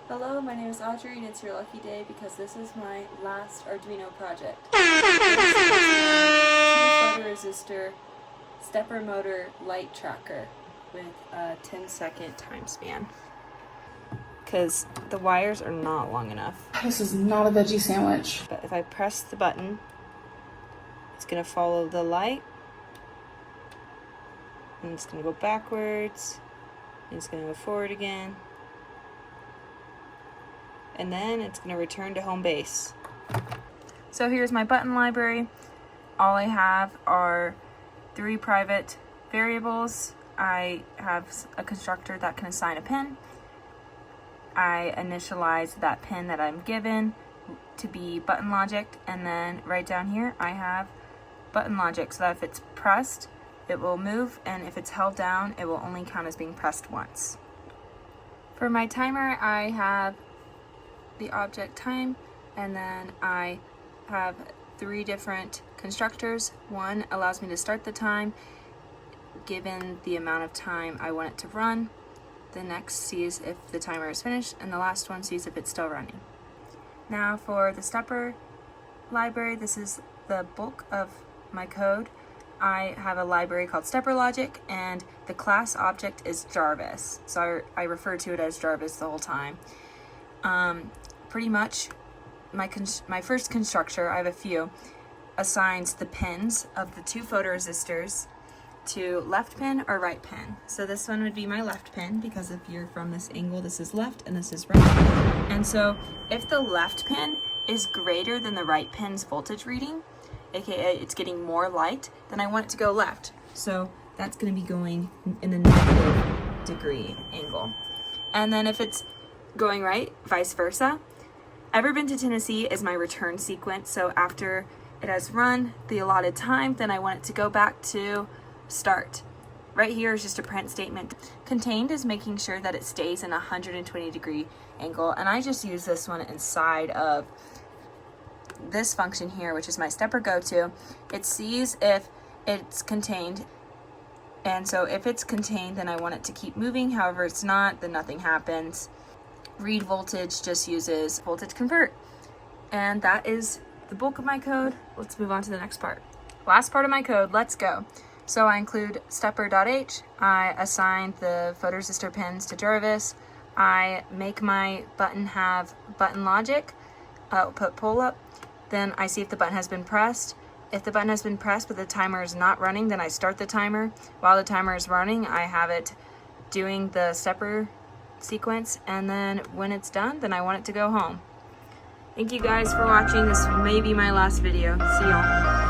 Hello, my name is Audrey and it's your lucky day because this is my last Arduino project. This is a 2 photoresistor stepper motor light tracker with a 10-second time span. Because the wires are not long enough. This is not a veggie sandwich. But if I press the button, it's going to follow the light. And it's going to go backwards. And it's going to go forward again. And then it's going to return to home base. So here's my button library. All I have are 3 private variables. I have a constructor that can assign a pin. I initialize that pin that I'm given to be button logic, and then right down here I have button logic so that if it's pressed it will move, and if it's held down it will only count as being pressed once. For my timer I have the object time, and then I have 3 different constructors. One allows me to start the time given the amount of time I want it to run. The next sees if the timer is finished, and the last one sees if it's still running. Now for the stepper library, this is the bulk of my code. I have a library called Stepper Logic, and the class object is Jarvis. So I refer to it as Jarvis the whole time. Pretty much my first constructor, I have a few, assigns the pins of the 2 photoresistors to left pin or right pin. So this one would be my left pin, because if you're from this angle, this is left and this is right. And so if the left pin is greater than the right pin's voltage reading, aka it's getting more light, then I want it to go left. So that's going to be going in the negative degree angle. And then if it's going right, vice versa. Ever Been to Tennessee is my return sequence. So after it has run the allotted time, then I want it to go back to start. Right here is just a print statement. Contained is making sure that it stays in a 120 degree angle, and I just use this one inside of this function here, which is my stepper go to. It sees if it's contained, and so if it's contained then I want it to keep moving. However, it's not, then nothing happens. Read voltage just uses voltage convert. And that is the bulk of my code. Let's move on to the next part. Last part of my code, let's go. So I include stepper.h, I assign the photoresistor pins to Jarvis, I make my button have button logic, put pull up, then I see if the button has been pressed. If the button has been pressed but the timer is not running, then I start the timer. While the timer is running, I have it doing the stepper sequence, and then when it's done, then I want it to go home. Thank you guys for watching. This may be my last video. See y'all.